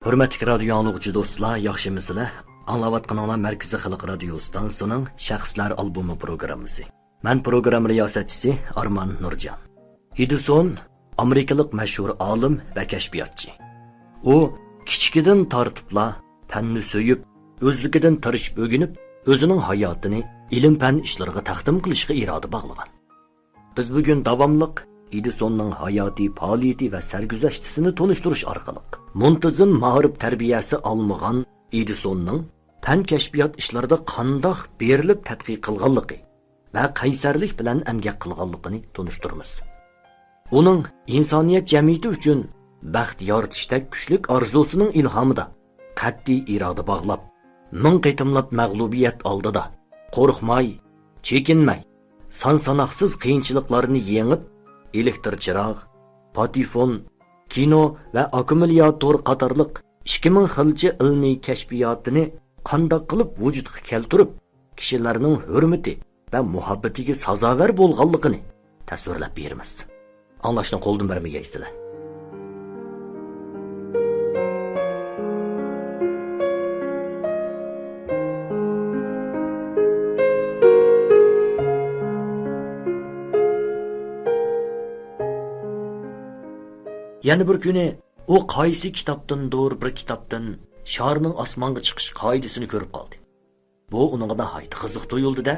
Hürmetli radyo anlıqçı dostlar, yaxşımısınızlar? Anlavatqanlar Merkezi Xalq Radio Stansiyasının Şəxslər albomu proqramısı. Mən proqram riyasətçisi Arman Nurcan. Edison Amerikalıq məşhur alim və kəşfiyyatçı. O, kiçikidən tartıbla fənni söyüb, özlükidən tarışıb ögünüb, özünün hayatını ilim-fən işlərə təqdim qilishga iradə bağlagan. Biz bugün davamlıq Edisonның hayati fəaliyyəti və sərgüzəştisini tonuşturuş arqalıq muntazam ma'rif tərbiyəsi almağan Edisonның fən kəşfiyyat işlərdə qandaq berilib tədqiq qılğanlığı və qaysarlik bilan əmgək qılğanlığını tonuşturmuz. Onun insaniyyət cəmiyyəti üçün bəxt yaratışda güclük arzusunun ilhamıda qat'iy iradə bağlab, min qitimlab məğlubiyyət aldıda qorxmay, çekinmay, san-sanaqsız qiyinchiliklarni yengib elektr chirog, patifon, kino va akkumulyator qatorliq 2000 xilcha ilmiy kashfiyotini qandoq qilib vujudga keltirib, kishilarning hurmati va muhabbatiga sazovor bo'lganligini tasvirlab beramiz. Anglashni qo'ldan bermaysizlar. Yani bir günü o qaysi kitaptandır bir kitaptan şarının asmanga chiqish qoidasini ko'rib qoldi. Bu uningga hayt qiziq tuyuldi-da,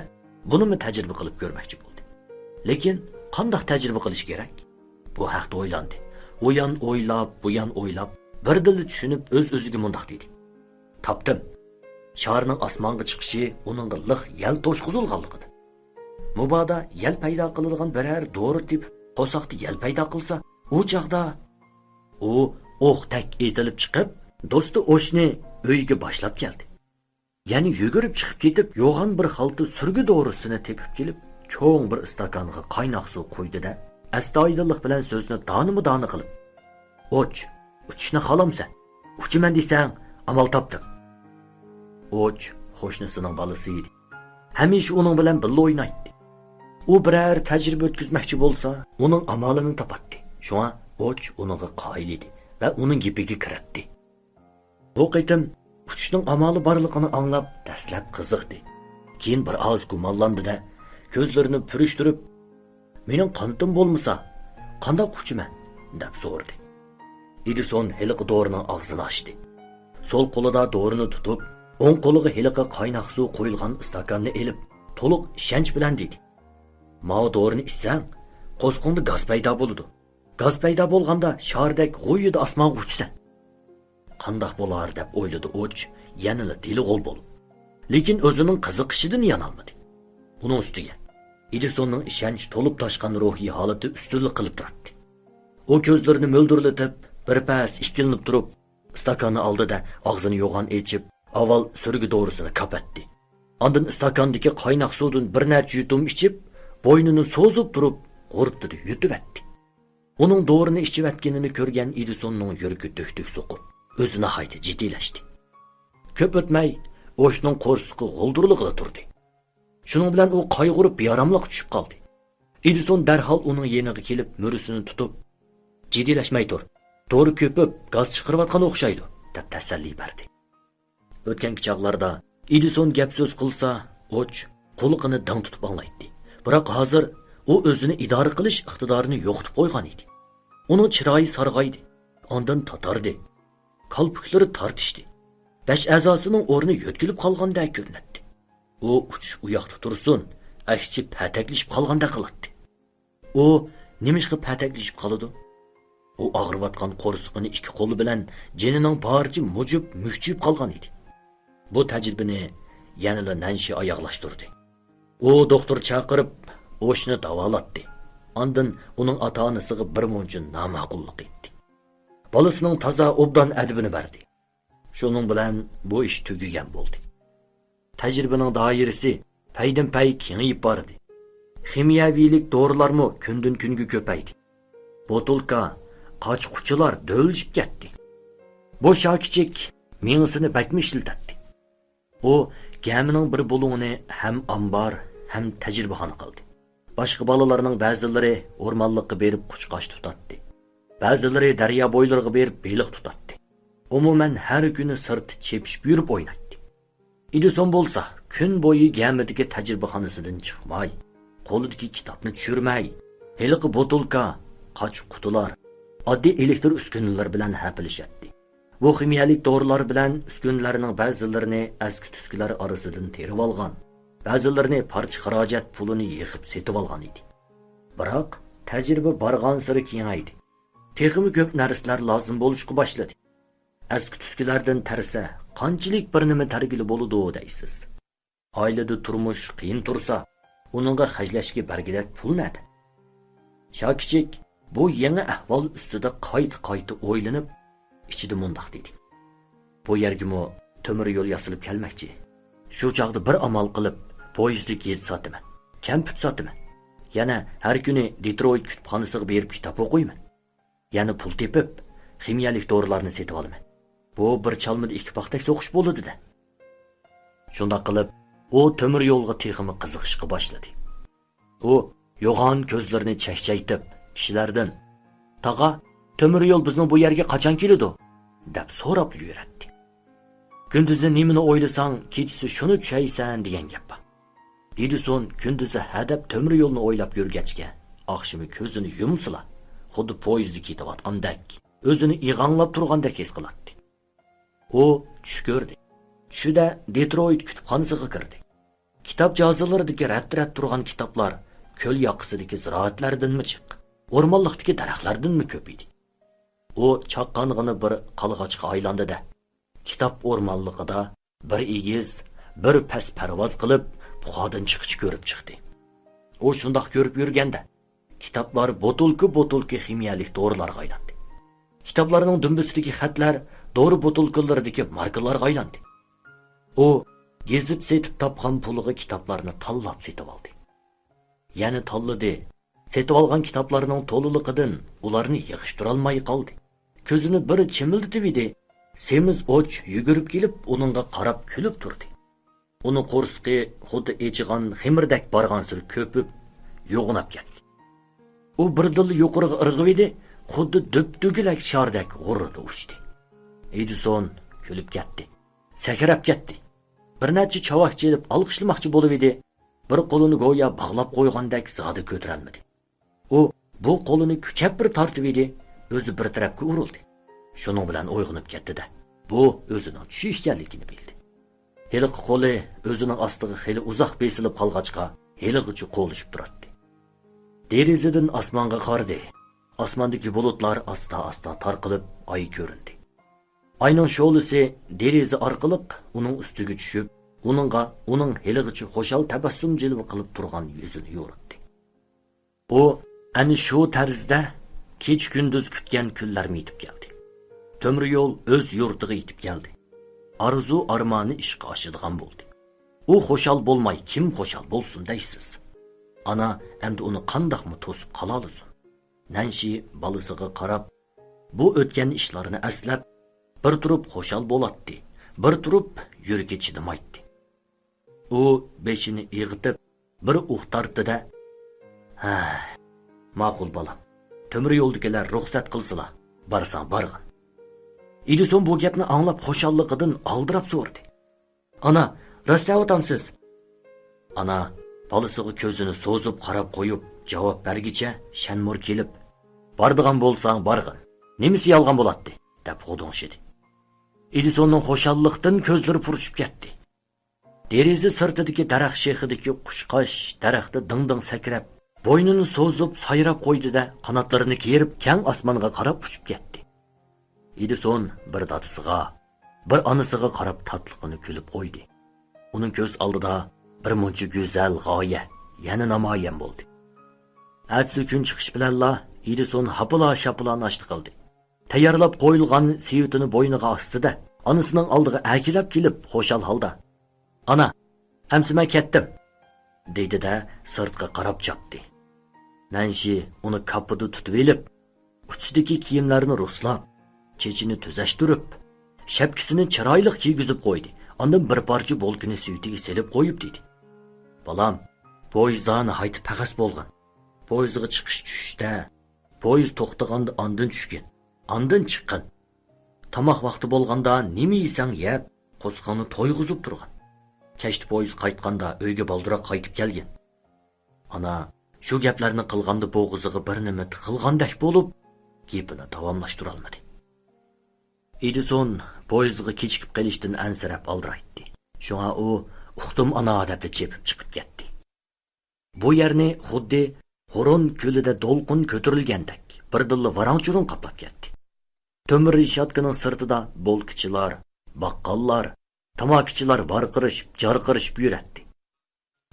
buni mi tajriba qilib ko'rmoqchi bo'ldi. Lekin qanday tajriba qilish kerak? Bu haqda o'ylandi. O yan o'ylab, bu yan o'ylab, bir dili tushunib o'z-o'ziga mundaq dedi. Topdim. Şarının asmanga chiqishi uningga liq yal to'shqizilganligida. Mubada yal paydo qiladigan biror dori deb qo'saqda yal paydo qilsa, u chaqda o o'qdak etilib chiqib, do'sti O'shni uyga boshlab keldi. Ya'ni yugurib chiqib ketib, yo'g'on bir xalta surgi dorisini tepib kelib, cho'ng bir istakanga qaynoq suv qo'ydi-da, astoydillik bilan so'zni donimi-doni qilib, "Och, uchishni xolamsan? Uchiman desang, amal topdim." Och qo'shnisining bolasi edi. Hamisha uning bilan birga o'ynaydi. U biror tajriba o'tkazmoqchi bo'lsa, uning amalini topatdi. Shunga Och uningga qoyil edi va uning gapiga kiratdi. Bu qitim uchishning amali borligini anglab, dastlab qiziqdi. Keyin bir oz gumonlandi-da, ko'zlarini purishtirib, "Mening qantim bo'lmasa, qanday uchiman?" deb so'radi. Edison heliqi dorining og'zini ochdi. So'l qo'lida dorini tutib, o'ng qo'liga heliqi qaynoq suv qo'yilgan istakanni elib, to'liq ishonch bilan dedi: "Mao dorini ichsang, qo'sqingda gaz paydo bo'ladi. Gaz paydo bo'lganda shardek g'o'yida osmonga uchsan." Qandoq bo'lar deb o'yladi Och, yanada dili g'ol bo'lib. Lekin o'zining qiziqishidan yanolmadi. Buning ustiga Edisonning ishonch to'lib toshgan ruhiy holati ustunlik qilib turibdi. U ko'zlarini mo'ldirlatib, birpas ikkilinib turib, istakonni oldi-da, og'zini yo'g'on echib, avval surgi dorisini kapatdi. Ondan istakandagi qaynoq suvdan bir necha yutum ichib, bo'ynini so'zib turib, g'urtdi, yutib etdi. Onun doğrunu içib etkenini görgen Edison'un yürgü döktük sokup, özüne haydi ciddileşti. Köp ötmey, O'shning qo'rsiqi g'oldurliqda turdi. Shuning bilan u qayg'urib yaramliq tushib qoldi. Edison darhol uning yeniga kelib, mo'risini tutib, "Jiddiylaşmay tur. To'g'ri ko'pib, gaz chiqarayotgan o'xshaydi", deb tasalli berdi. O'tgan chog'larda Edison gap so'z qilsa, Och qo'liqini dang tutib anglaydi. Biroq hozir u o'zini idora qilish iqtidorini yo'qotib qo'ygan edi. Uning chiroyi sarg'aydi, ondan tatardi. Qalpuklari tortishdi. Bash a'zosining o'rni yo'tkilib qolgandek ko'rinadi. U uchish u yoqda tursin, ashchi pataklashib qolgandek qiladi. U nimishqa pataklashib qoladi? U og'riyotgan qo'rsiqini ikki qo'li bilan jinining parcha mujib, muhchib qolgan edi. Bu tajribani yanada nanshi oyoqlashtirdi. U doktor chaqirib, O'shni davolatdi. Ondan uning ota-onasiga bir muncha noma'qullik etdi. Bolasining toza obdan adibini berdi. Shuning bilan bu ish tugagan bo'ldi. Tajribaning doirasi paydan-pay kengayib bordi. Ximiyaviylik dorilarmi kundan kunga ko'paydi. Botulka, qochquchilar do'lishib ketdi. Bu shokichik mengisini bakmi ishlatdi. U gamining bir bo'lug'ini ham ambar, ham tajribaxona qildi. Boshqa bolalarning ba'zilari o'rmonlikqa berib quchqash tutatdi. Ba'zilari daryo bo'ylariga berib beliq tutatdi. umuman har kuni sirti chepishib yurib o'ynaydi. Edison bo'lsa, kun bo'yi gamidagi tajribaxonasidan chiqmay, qo'lidagi kitobni tushirmay, heliqi botulka, qoch qutilar, oddiy elektr uskunalar bilan hapilishadi. Bu kimyalik dorilar bilan uskunlarning ba'zilarini aski-tuskilar orasidan terib olgan, ba'zilarini parcha xarajat pulini yig'ib setib olgan edi. Biroq tajriba borgan sari kengaydi. Texmi ko'p narsalar lozim bo'lishga boshladi. Aski-tuskilardan tarsa, qanchalik bir nima tarbiyali bo'ladi deysiz. Oilada turmush qiyin tursa, uningga xajlashga bargidek pul nadi. Shokichik bu yangi ahvol ustida qayta o'ylanib, ichida mundoq dedi. Bu yerga temir yo'l yasilib kelmoqchi. Shu chaqda bir amal qilib, poyezdga gez sotaman. Kamput sotaman. Yana har kuni Detroit kutubxonasiga berib kitob o'qiyman. Yana pul tepib, kimyalik dorilarni setib olaman. Bu bir chalmada ikki paxtak so'qish bo'ladi-da. Shunda qilib, u temir yo'lga texmi qiziqishga boshladi. U yo'g'on ko'zlarini chaqchaytib, kishilardan "Tag'a, temir yo'l bizning bu yerga qachon keladi?" deb so'rab yurardi. Kunduzi nimani o'ylasang, kechasi shuni tushaysan degan gap bor. Edison kunduzi hadab temir yo'lni o'ylab yurgachga, oqshimi ko'zini yumsila, xuddi poyezdga ketayotgandek, o'zini ig'anglab turgandek his qiladi. U tush ko'rdi. Tushida Detroit kutubxonasiga kirdi. Kitob jozalaridagi rat-rat turgan kitoblar ko'l yoqisidagi ziroatlardanmi chiq, o'rmonlikdagi daraxtlardanmi ko'p edi. U chaqqong'ini bir qalg'ochga aylandi-da. Kitob o'rmonligida bir egiz, bir past parvoz qilib, buxodan chiqish ko'rib chiqdi. U shundoq ko'rib yurganda, kitoblar botulka kimyalik dorilarga aylandi. Kitoblarning dumbisidagi xatlar dori botulkalaridagi markalarga aylandi. U gezit setib topgan puliga kitoblarni tanlab setib oldi. Yana tanladi. Setib olgan kitoblarning to'liligidan ularni yig'ishtira olmay qoldi. Ko'zini bir chimiltib edi. Semiz och yugurib kelib, uningga qarab kulib turdi. Uni qo'rsqi xuddi echigan ximirdek borgan sir ko'pib, yo'g'inab ketdi. U birdil yuqoriga irg'ib edi, xuddi dubdugilak shardek g'urrida uçdi. Edison kulib ketdi. Sakrab ketdi. Bir necha chavoq chelib olqishlamoqchi bo'lib edi, bir qo'lini go'yo bog'lab qo'ygandek zodi ko'tarolmadi. U bu qo'lini kuchab bir tortib edi, o'zi bir tarafga urildi. Shuning bilan o'yg'inib ketdi-da. Bu o'zining tushi ekanligini bildi. Heliqi qo'li o'zining ostiga xeli uzoq besilib qolg'achqa, heliqicha qo'lishib turadi. Derazadan osmonga qaradi. Osmondagi bulutlar asta-asta tarqalib, oy ko'rindi. Ayning sho'lisi deraza orqali uning ustiga tushib, uning heliqicha xo'shal tabassum jilva qilib turgan yuzini yo'ritdi. U ana shu tarzda kech-kunduz kutgan kunlarni yetib keldi. Temir yo'l o'z yurtiga yetib keldi. Arzu armoni ishga oshadigan bo'ldi. U xo'shal bo'lmay kim xo'shal bo'lsin deysiz. Ana endi uni qandoqmi to'sib qola olsin? Nanshi balasiga qarab, bu o'tgan ishlarini aslab, bir turib xo'shal bo'latdi, bir turib yuragi chidamaydi. U beshini ig'itib, bir uxtardi-da, "Ha, ma'qul bolam. Temir yo'ldagilar ruxsat qilsalar, barsan barg'in." Edison bu gapni anglab xo'shalligidan aldirab so'rdi. "Ana, rostlayapsiz?" Ana balasiga ko'zini so'zib qarab qo'yib, javob bergicha shanmur kelib, "Bardigan bo'lsang barg'in. Nimasi yolg'on bo'ladi?" deb xo'donshidi. Edisonning xo'shallikdan ko'zlari purishib ketdi. Deraza sirtidagi daraxt shexidagi qushqosh daraxtda ding-ding sakrab, bo'ynini so'zib sayrab qo'ydi-da, qanotlarini kerib keng osmonga qarab uchib ketdi. Edison bir dadisiga, bir onasiga qarab tatliqini kulib qo'ydi. Uning ko'z oldida bir muncha go'zal g'oya yana namoyon bo'ldi. Atsi kun chiqish bilanla Edison hapila-shapila nashti qildi. Tayyorlab qo'yilgan siyutini bo'yniga ostida, onasining oldiga akilab kelib, xo'shal holda, "Ana, hamsi men ketdim", dedi-da, sirtqa qarab chopdi. Nanshi uni kapida tutib elib, uchidagi kiyimlarini ruslab, chechini tuzashtirib, shapkisini chiroyli kiygizib qo'ydi. Ondan bir parcha bolkini suyutiga selib qo'yib dedi. "Balam, poyezddan haytib paqas bo'lgan. Poyezdga chiqish tushishda, poyezd to'xtaganda ondan tushgan. Ondan chiqqan. Tamoq vaqti bo'lganda nima yesang yeb, qo'sqonni to'yg'izib turgan. Kechdi poyez qaytganda uyga baldiroq qaytib kelgan. Ana shu gaplarni qilganda bo'g'izig'i bir nima tiqilgandek bo'lib, gapini davomlashtira olmadi. Edison poyezga kechikib qolishdan ansirab aldiraydi. Shunga u uxtum ana deb chepib chiqib ketdi. Bu yerni xuddi Xoron ko'lida do'lqin ko'tarilgandek birdilla varanchurun qaplab ketdi. Tömür rishotkining sirtida bolkichilar, baqqallar, tamokichilar varqirishib, jarqirishib yuradi.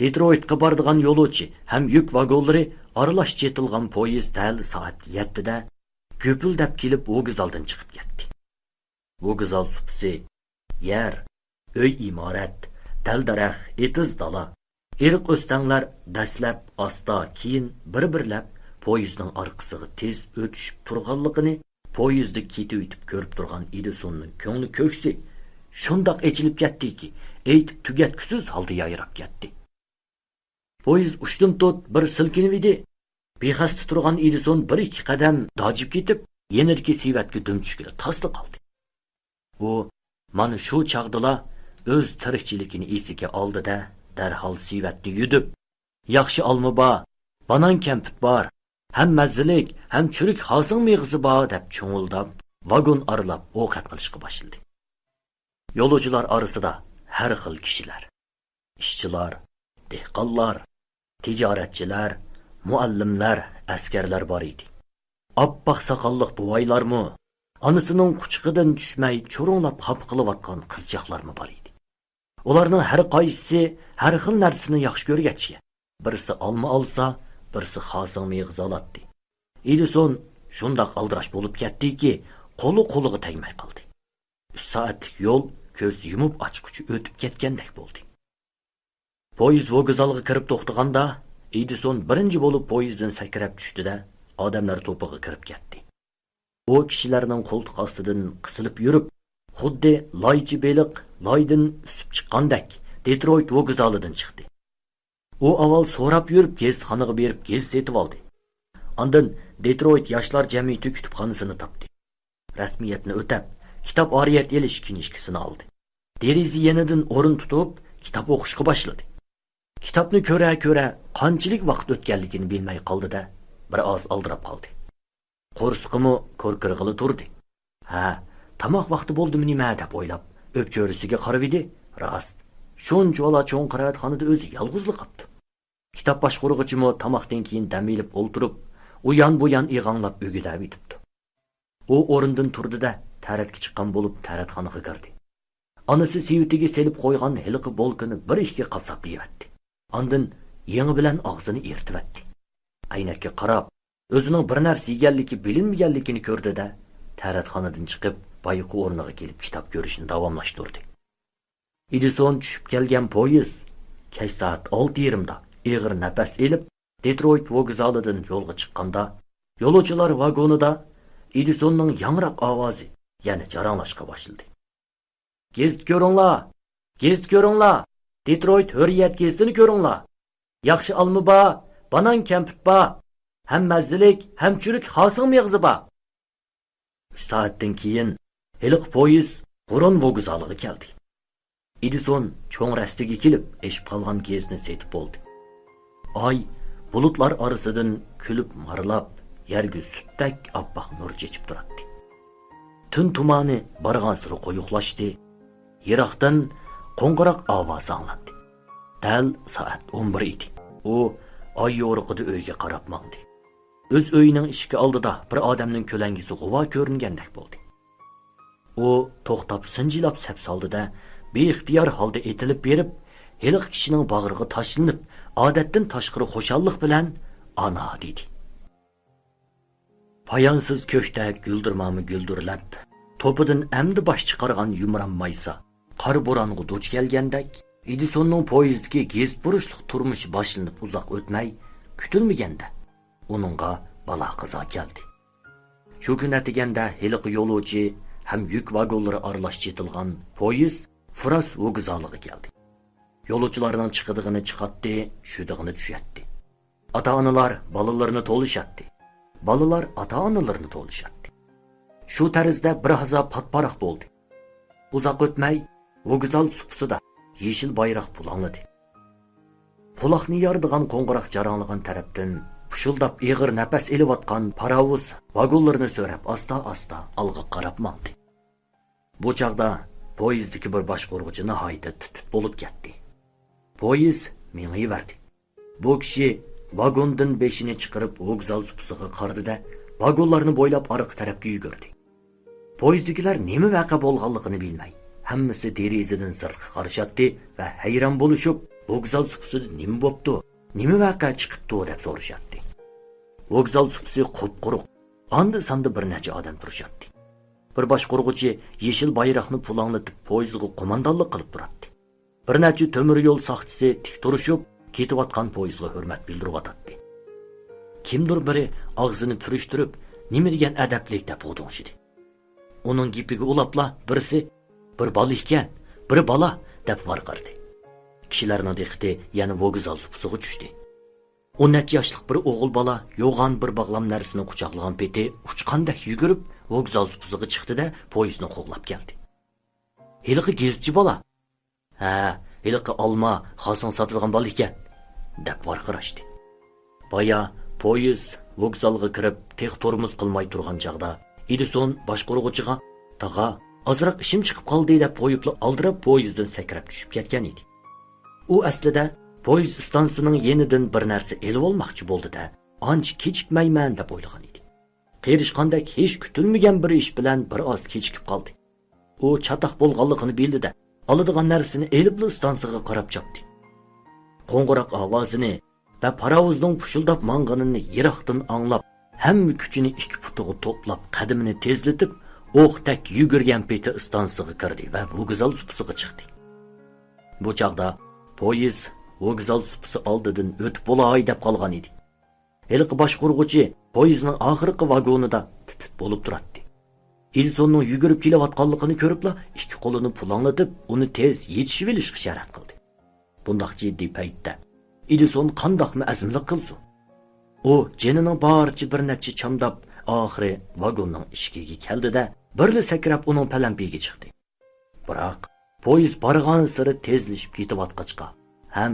Detroitga boradigan yo'lovchi ham yuk vagonlari aralash chetilgan poyezd dal soat 7 da ko'pildab kelib Vokzaldan chiqib ketdi. Vokzal supsi, yer, uy imorat, dal-daraxt, etiz dala, eriq o'stanglar dastlab asta, keyin bir-birlab poyezdning orqasiga tez o'tishib turganligini poyezdni ketib o'tib ko'rib turgan Edisonning ko'ngli ko'ksi shundoq echilib ketdiki, aytib tugatkusiz holda yayrab ketdi. Poyezd ushdan tot bir silkinib edi. Bexasta turgan Edison bir ikki qadam dojib ketib, yenirki sivatga dumchishga tasli qoldi. U mana shu chaqdala o'z tirikchiligini esiga oldi-da, darhol sivatni yudib, yaxshi olma bor, banan kampit bor, ham mazzilik, ham churik hosing meg'isi bor deb cho'ng'ildab, vagon aralab ovqat qilishga boshladi. Yo'lovchilar orasida har xil kishilar, ishchilar, dehqonlar, tijoratchilar, muallimlar, askarlar bor edi. Oppoq soqolliq buvaylarmi, onasining quchqidan tushmay cho'ronlab xap qilayotgan qizchaqlarmi bor edi. Ularning har qaysisi har xil narsani yaxshi ko'rgachchi. Birisi olma olsa, birisi xosing meg'iz oladi. Edison shundoq aldirash bo'lib ketdiki, qo'liga tegmay qoldi. 3 soatlik yo'l ko'z yumib ochquchi o'tib ketgandek bo'ldi. Poyezd Vokzalga kirib to'xtaganda, Edison birinchi bo'lib poyezddan sakrab tushdi-da, odamlar to'piga kirib ketdi. U kishilarning qo'ltiq ostidan qisilib yurib, xuddi loychi beliq loydan usib chiqqandek Detroit Vokzalidan chiqdi. U avval so'rab yurib gazitxonaga berib gaz setib oldi. Ondan Detroit yoshlar jamiyati kutubxonasini topdi. Rasmiyatni o'tab, kitob oriyat elish kinishkisini oldi. Derizi yenidan o'rin tutib, kitob o'qishga boshladi. Kitobni ko'ra qanchalik vaqt o'tganligini bilmay qoldi-da, bir oz aldirab qoldi. Qo'rsqimi ko'rkirg'ili turdi. Ha, tamoq vaqti bo'ldimi nima deb o'ylab, o'pcho'risiga qarab edi. Rost, shuncha cho'ng qiroatxonada o'zi yolg'izlik qilibdi. Kitob boshqurg'ichimi tamoqdan keyin dam ilib o'ltirib, u yon-bu yon ig'anglab o'gidab yotibdi. U o'rindan turdi-da, taratga chiqqan bo'lib taratxonaga kirdi. Onasi sivitiga selib qo'ygan hiliqi bolkini bir ikki qalsab yeyapti. Ondan yengi bilan og'zini ertibdi. Aynakka qarab, o'zining bir narsa yeganligi bilinmaganligini ko'rdi-da, taratxonadan chiqib, boyqi o'rniga kelib kitob ko'rishni davomlashtirdi. Edison tushib kelgan poyezd kech soat 6:20 da ig'ir nafas elib Detroit Vokzalidan yo'lga chiqqanda, yo'lovchilar vagonida Edisonning yangrab ovozi yana jaranglashga boshladi. Gezit ko'ringlar! Detroit hurriyat gezitini ko'ringlar! Yaxshi olma bor, banan kampit bor, ham mazzilik, ham churik hosing meg'zi bor. 3 soatdan keyin hiliq poyezd Xoron Vokzaliga keldi. Edison cho'ng rastiga kelib, eshib qolgan gezitni setib bo'ldi. Oy bulutlar orasidan kulib marlab, yerga sutdak oppoq nur chechib turadi. Tun tumani borgan siri qo'yuqlashdi. Yiroqdan qo'ng'iroq ovoz anglandi. Dal soat 11 edi. U oy yo'riqida uyga qarab mangdi. O'z uyining eshigi oldida bir odamning ko'langisi g'uvo ko'ringandek bo'ldi. U to'xtab sinjilab sap soldi-da, beixtiyor holda etilib berib, hiliq kishining bag'riga tashlanib, odatdan tashqari xo'shallik bilan "Ana" dedi. Poyonsiz ko'kda guldirmami guldirlab, to'pidan amdi bosh chiqargan yumranmaysa, qor bo'ronga duch kelgandek, Edisonning poyezdga gez burishliq turmushi boshlanib uzoq o'tmay, kutilmaganda uningga balo qazo keldi. Shu kun atiganda hiliq yo'lovchi ham yuk vagonlari aralash chetilgan poyezd Fras Vokzaliga keldi. Yo'lovchilarning chiqidig'ini chiqatdi, tushidig'ini tushatdi. Ota-onalar bolalarini to'lishatdi. Bolalar ota-onalarini to'lishatdi. shu tarzda bir hazo patparaq bo'ldi. Uzoq o'tmay vokzal supsida yeshil bayroq pulanladi. Puloqni yordigan qo'ng'iroq jaranglagan tarafdan pushuldab ig'ir nafas elayotgan paravuz vagonlarni so'rab asta-asta olg'a qarab mandi. Bu chaqda poyezdagi bir boshqaruvchi nihoyatda tut bo'lib ketdi. Poyezd mengayverdi. Bu kishi vagondan beshini chiqarib vokzal supsiga qardi-da, vagonlarni bo'ylab orqa tarafga yugurdi. Poyezddagilar nima vaqa bo'lganligini bilmay, hammasi derazadan sirtqa qarashatdi va hayron bo'lishib, vokzal supsida nima bo'pti, nima vaqa chiqibdi deb so'rashatdi. Vokzal supsi qop-quruq, anda-sanda bir necha odam turishatdi. Bir boshqaruvchi yeshil bayroqni pulanglatib poyezdga qo'mondonlik qilib turadi. Bir necha temir yo'l soqchisi tik turishib, ketayotgan poyezdga hurmat bildirib Kimdir biri og'zini purishtirib, nima degan adablik deb o'dingshidi. Uning gapiga ulabla birisi bir bola ekan, biri bola deb varqirdi. Kishilarning diqqati yana vokzal supsiga tushdi. 10 yoshlik bir o'g'il bola yo'g'on bir bog'lam narsani quchoqlagan peti uchqandek yugurib vokzal supsiga chiqdi-da, poyezdni qo'g'lab keldi. "Hiliqi gezchi bola. Ha, hiliqi olma, xosin sotilgan bola ekan" deb varqirashdi. Baya poyezd vokzalga kirib, tex tormoz qilmay turgan chaqda Edison boshqaruvchiga "Tag'a, ozroq ishim chiqib qoldi" deb qo'yibli aldirab poyezddan sakrab tushib ketgan edi. U aslida poyezd stansiyasining yenidan bir narsa elib olmoqchi bo'ldi-da, ancha kechikmayman deb o'ylagan edi. Qerishqandek hech kutilmagan bir ish bilan bir oz kechikib qoldi. U chatoq bo'lganligini bildi-da, oladigan narsani elib stansiyaga qarab chopdi. Qo'ng'iroq ovozini va paravozning pushuldab mang'anini yiroqdan anglab, hamma kuchini ikki putiga to'plab, qadamini tezlatib, o'qdak yugurgan peti stansiyaga kirdi va vokzal supsiga chiqdi. Bu chaqda poyezd vokzal supsi oldidan o'tib bo'lay deb qolgan edi. Hiliqi boshqaruvchi poyezdning oxirgi vagonida titit bo'lib turadi. Edisonning yugurib kelayotganligini ko'ribla ikki qo'lini pulanglatib, uni tez yetishib olishga sharat qildi. Bundaq jiddiy paytda Edison qandoqmi azmlik qilsin? U jenining boricha bir necha chamdab oxiri vagonning ishigiga keldi-da, birli sakrab uning palampiga chiqdi. Biroq poyezd borgan sari tezlashib ketayotgachqa, ham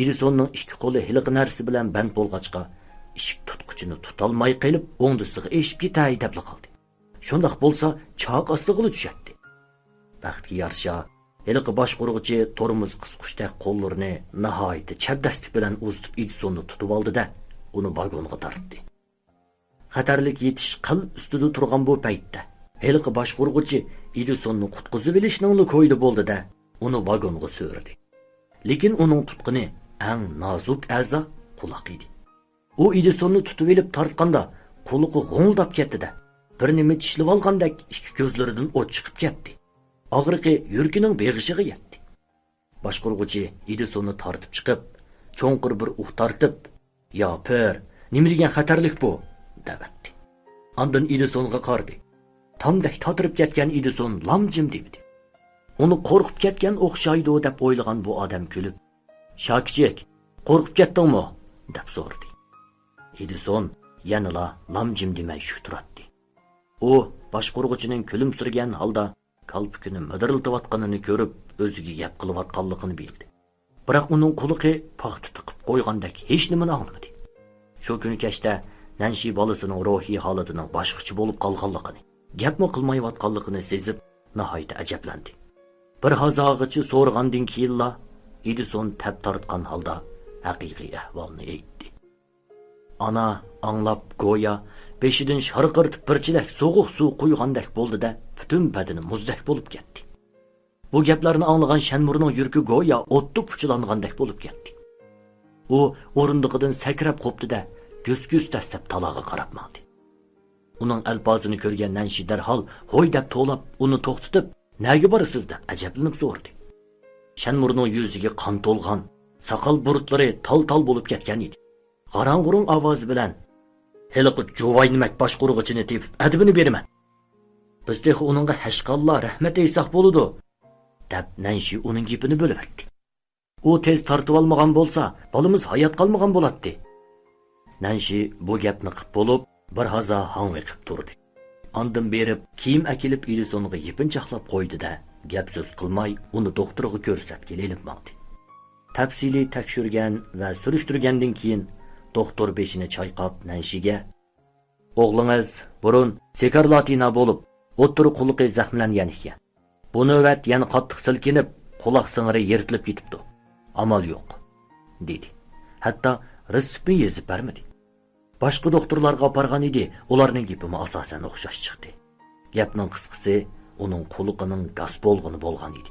Edisonning ikki qo'li hiliqi narsa bilan band bo'lgachqa, eshik tutqichini tutolmay qilib, o'ngdisiga eshib ketay deb qoldi. Shundoq bo'lsa, choq ostiga tushadi. Vaqtga yarasha hiliqi boshqaruvchi tormoz qisqushdek qo'llarini nihoyatda chabdastlik bilan uzitib Edisonni tutib oldi-da, uni vagonga tortdi. Xatarlik yetish qil ustida turgan bu paytda hiliqi boshqaruvchi Edisonni qutqizib olishning ko'ydi bo'ldi-da, uni vagonga so'rdi. Lekin uning tutqini eng nozuk a'zo quloq edi. U Edisonni tutib olib tortganda quloqi g'o'ldab ketdi-da, bir nima tishlab olgandek ikki ko'zlaridan o't chiqib ketdi. Og'riqi yurkining beg'ishiga yetdi. Boshqaruvchi Edisonni tortib chiqib, cho'nqir bir tortib, "Ya per, nima degan xatarlik bu?" debdi. Ondan Edisonga qaradi. Tamdek totirib ketgan Edison lamjim dedi. Uni qo'rqib ketgan o'xshaydi deb o'ylagan bu odam kulib, "Shakchik, qo'rqib ketdingmi?" deb so'radi. Edison yanala lamjim demay shu turadi. U boshqaruvchining kulimsirgan holda kalpukini midiriltayotganini ko'rib, o'ziga gap qilayotganligini bildi. Biroq uning quliqi paxta tiqib qo'ygandek hech nimani angladi. Shu kuni kechda Nanshi bolasining ruhiy holatining boshqacha bo'lib qolganligini, gapmi qilmayotganligini sezib, nihoyat ajablandi. Bir hazog'ichi so'rgandan keyinla Edison tab tortgan holda haqiqiy ahvolni aytdi. Ana anglab go'ya beshidan sharqirtib birchilik so'g'uq suv quygandek bo'ldi-da, butun badani muzdek bo'lib ketdi. Bu gaplarni anglagan Shanmurning yuragi go'ya o'tda puchilangandek bo'lib ketdi. U o'rindig'idan sakrab qopdi-da, ko'z-ko'z tashlab taloga qarab mandi. Uning alpozini ko'rgan Nanshi darhol "Hoy" deb to'lab, uni to'xtatib, "Nega borasiz?" deb ajablanib so'radi. Shanmurning yuziga qon to'lgan, soqol burutlari tal-tal bo'lib ketgan edi. Qarang'urung ovoz bilan "Hiliqi juvaynimak boshqaruvchini tepib, adibini beraman. Biz texi uningga hashqalloh rahmat aytsak bo'ladi" deb Nanshi uning gapini bo'libdi. U tez tortib olmagan bo'lsa, bolamiz hayot qolmagan bo'ladi. Nanshi bu gapni qilib bo'lib, bir hazo hangiqib turdi. Ondan berib kiyim akilib Edisonga yepinchoqlab qo'ydi-da, gap so'z qilmay uni doktorga ko'rsatgili ilib maqdi. Tafsiliy tekshirgan va surishtirgandan keyin doktor beshini chayqab Nanshiga: "O'g'lingiz burun sekarlatina bo'lib, o'ttir quliqi zaxmlangan ekan. Bu navbat yana qattiq silkinib, quloq singiri yirtilib ketibdi. Amal yo'q", dedi. Hatto reseptni yezib bermadi. Boshqa doktorlarga apargan edi, ularning gapimi asosan o'xshash chiqdi. Gapning qisqasi uning quliqining gaz bo'lg'ini bo'lgan edi.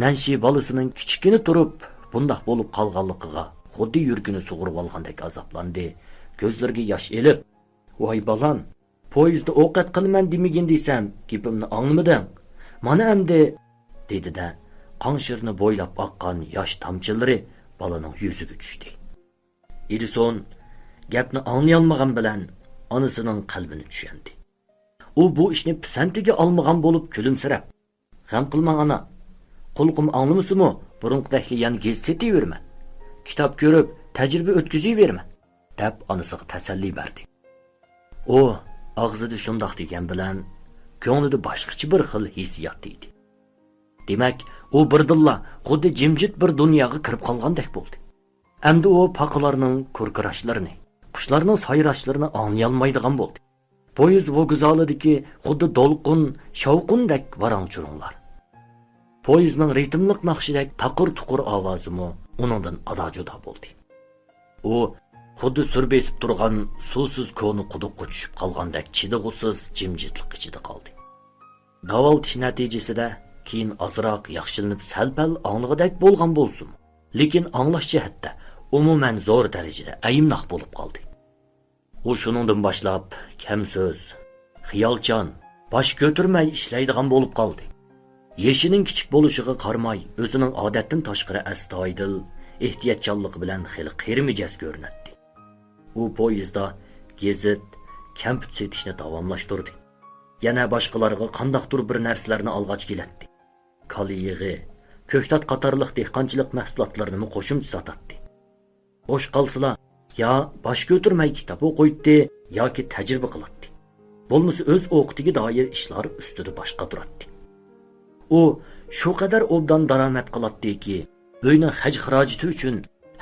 Nanshi bolasining kichikini turib, bundoq bo'lib qolganligiga xuddi yurgini sug'urib olgandek azoblandi. Ko'zlariga yosh elib: "Voy balam, poyezdda ovqat qilman demagin desam, gapimni anglamading. Mana endi", dedi-da, qanshirni bo'ylab oqqan yosh tomchilari balaning yuziga tushdi. Edison gapni anlayolmagan bilan onasining qalbini tushundi. U bu ishni pisantiga olmagan bo'lib kulimsirab: "G'am qilmang ona. Qulqim anglamasimi, burunqdakli yan gezsetiverman. Kitob ko'rib, tajriba o'tkazaverman", deb onasiga tasalli berdi. U og'zida shundoq degan bilan ko'nglida boshqacha bir xil hissiyot edi. Demak, u birdilla xuddi jimjit bir dunyoga kirib qolgandek bo'ldi. Endi u paqalarning kurkurashlarini, qushlarning sayrashlarini anlayolmaydigan bo'ldi. Poyezd vokzalidagi xuddi dolqin, shovqindek varang-churunglar. Poyezdning ritmlik naqshidek taqir-tuqur ovozimi uningdan ado-judo bo'ldi. U xuddi sur besib turgan suvsiz ko'ni quduqqa tushib qolgandek chidag'usiz jimjitlik ichida qoldi. Davoltish natijasida keyin ozroq yaxshilanib salpal anglag'idek bo'lgan bo'lsin, lekin anglash jihatda umuman zo'r darajada ayimnaq bo'lib qoldi. U shuningdan boshlab kam so'z, xiyolchan, bosh ko'tarmay ishlaydigan bo'lib qoldi. Yeshining kichik bo'lishiga qaramay, o'zining odatdan tashqari astoydil, ehtiyotchanligi bilan xil qirmijaz ko'rinadi. U poyezdda gezit, kamput setishni davomlashtirdi. Yana boshqalarga qandaqdir bir narsalarni olg'ach keladi. Kaliyig'i, ko'ktat qatorliq dehqonchilik mahsulotlarini qo'shimcha sotadi. Bo'sh qolsalar, ya bosh ko'tarmay kitob o'qiydi yoki tajriba qiladi. Bo'lmasa o'z o'qitiga doir ishlar ustida boshqa turadi. U shu qadar obdan daromad qiladiki, uyning haj-xarajati uchun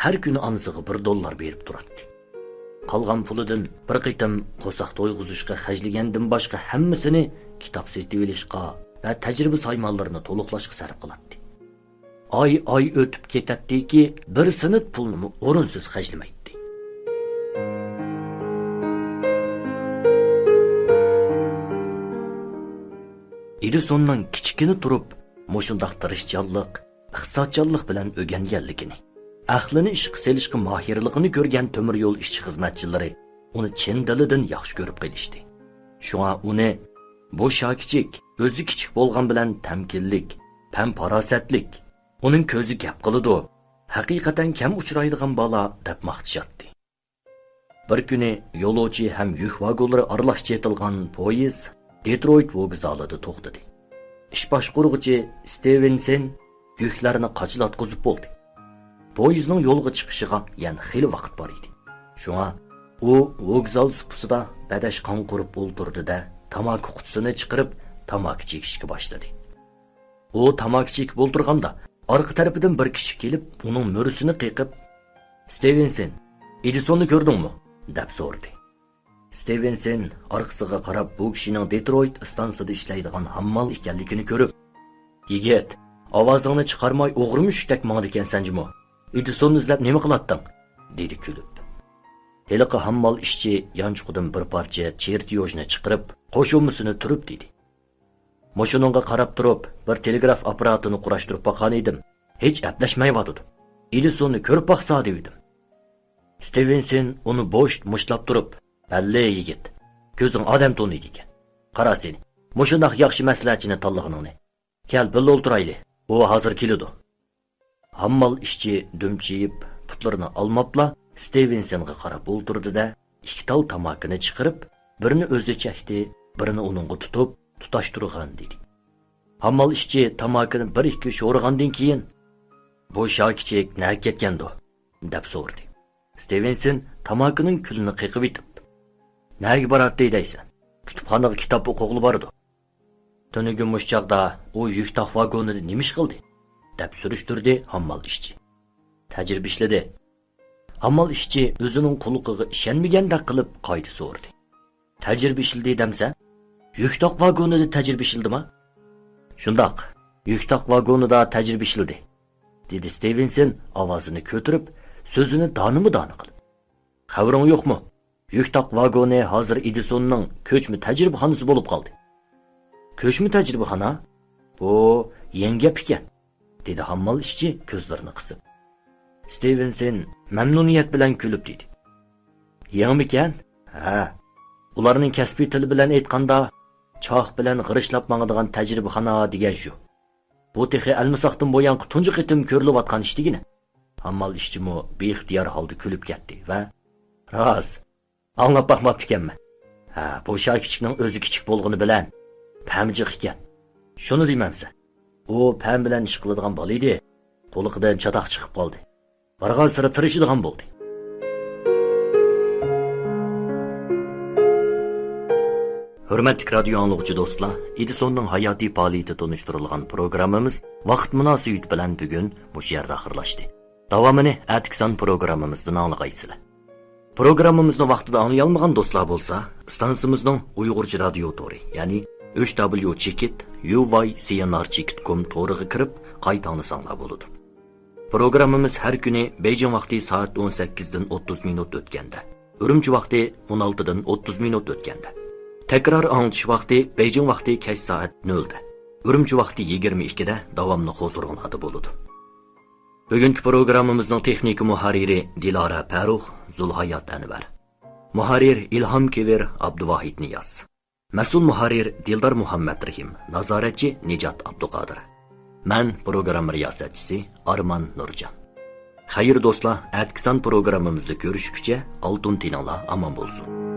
har kuni onasiga $1 berib turadi. Qolgan pulidan bir qitim qo'saq to'yg'izishga xajlagandan boshqa hammasini kitob setib olishga va tajriba saymonlarini to'liqlashga sarf qiladi. Oy o'tib ketadiki, bir sinit pulni o'rinsiz xajlamaydi. Edisonning kichikini turib, mushundaq tirishchanlik, iqtisodchanlik bilan o'rganganligini, aqlini ishga selishga mohirligini ko'rgan temir yo'l ishchi xizmatchilari uni chin dilidan yaxshi ko'rib qilishdi. Shunga uni bu shokichik, o'zi kichik bo'lgan bilan tamkinlik, pam-farosatlik, uning ko'zi gap qiladi, haqiqatan kam uchraydigan bola deb maqtashatdi. Bir kuni yo'lovchi ham yuk vagonlari aralash chetilgan poyezd Detroit vokzalida to'xtadi. Ish boshqaruvchi Stevenson yuklarni qachilatqizib bo'ldi. Poyezdning yo'lga chiqishiga yana xil vaqt bor edi. Shunga u vokzal supusida badash qonqurib o'ltirdi-da, tamaki qutisini chiqarib, tamaki chekishga boshladi. U tamaki chekib o'ltirganda, orqa tarafidan bir kishi kelib, uning mo'risini qiqib: "Stevenson, Edisonni ko'rdingmi?" deb so'radi. Stevenson orqasiga qarab bu kishining Detroit stansiyasida ishlaydigan hammal ekanligini ko'rib: "Yigit, ovozingni chiqarmay o'g'ri-mushukdek mangdi ekansan-jimi? Edisonni izlab nima qilatding?" dedi kulib. Heliqi hammal ishchi yanchuqdan bir parcha chertiyojni chiqarib, qo'shilmasini turib dedi: "Mashinamga qarab turib, bir telegraf apparatini qurashtirib baqan edim. Hech aplashmayotdi. Edisonni ko'rib baqsa dedim." Stevenson uni bo'sh mushlab turib: "Balle yigit, ko'zing odam to'niydi ekan. Qara seni, mushundoq yaxshi maslahatchini tanlaganingni. Kel, birga o'ltirayli. U hozir keladi." Hammal ishchi dumchiyib, putlarini olmabla Stevensonga qarab o'ltirdi-da, ikki tal tamakini chiqarib, birini o'zi chekdi, birini uningga tutib, tutashtirgan dedi. Hammal ishchi tamakini bir-ikki sho'rgandan keyin: "Bu shokichik nari ketgandi?" deb so'radi. Stevenson tamakining kulini qiqib etib: "Nariga boradi deysan? kutubxonaga kitob o'qig'ili bordi. Tunigun mushchaqda u yuk taq vagonida nima ish qildi? deb surishtirdi hammal ishchi. Tajriba ishladi. Hammal ishchi o'zining quliqiga ishonmagandek qilib qayta so'radi. Tajriba ishildi demsa, yuk taq vagonida tajriba ishildimi? Shundoq, yuk taq vagonida tajriba ishildi, dedi Stevenson ovozini ko'tarib, so'zini donimi-doni qilib. Xabaring yo'qmi? Yuk taq vagoni hozir Edisonning ko'chma tajribaxonasi bo'lib qoldi. Ko'chma tajribaxona? Bu yangi gap ekan, dedi hammal ishchi ko'zlarini qisib. Stevenson mamnuniyat bilan kulib dedi. Yangi ekan? Ha. Ularning kasbiy tili bilan aytganda, choq bilan g'irishlab mangadigan tajribaxona degan shu. Bu texi almisaqdan bo'yanqi tunji qitim ko'rilayotgan ishdigina. Hammal ishchimi beixtiyor holda kulib ketdi va rost anglab baxmabdi ekanman. Ha, bu sha kichikning o'zi kichik bo'lg'ini bilan pamjiq ekan. Shuni deymansa. U pam bilan ish qiladigan bola edi. Qo'liqdan chatoq chiqib qoldi. Barg'an sira tirishadigan bo'ldi. Hurmatli radio anglag'uchi do'stlar, Edisonning hayotiy faoliyati tunishtirilgan programmamiz vaqt munosabati bilan bugun bu yerda oxirlashdi. Davomini Atikson programmamizdan anglag'aysizlar. Programmamizni vaqtida anglay olmagan do'stlar bo'lsa, stansiyamizning Uyg'urcha radio tori, ya'ni hwchekit.com toriga kirib, qayta anglasanlar bo'ladi. Programmamiz har kuni Beijing vaqti soat 18 dan 30 minut o'tganda, Urumchi vaqti 16 dan 30 minut o'tganda, takror anglatish vaqti Beijing vaqti kech soat 0 da, Urumchi vaqti 22 da davomli hozirlanadi bo'ladi. Bugungi programmamizning texnik muharriri Dilora Farux, Zulhayot Anvar. Muharrir Ilhom Kever Abduvohid Niyaz. Mas'ul muharrir Dildar Muhammad Rahim, nazoratchi Nijat Abduqodir. Men program riyosatchisi Arman Nurjan. Xayr do'stlar, Atksan programmamizda ko'rishguncha oltin tininglar omon bo'lsin.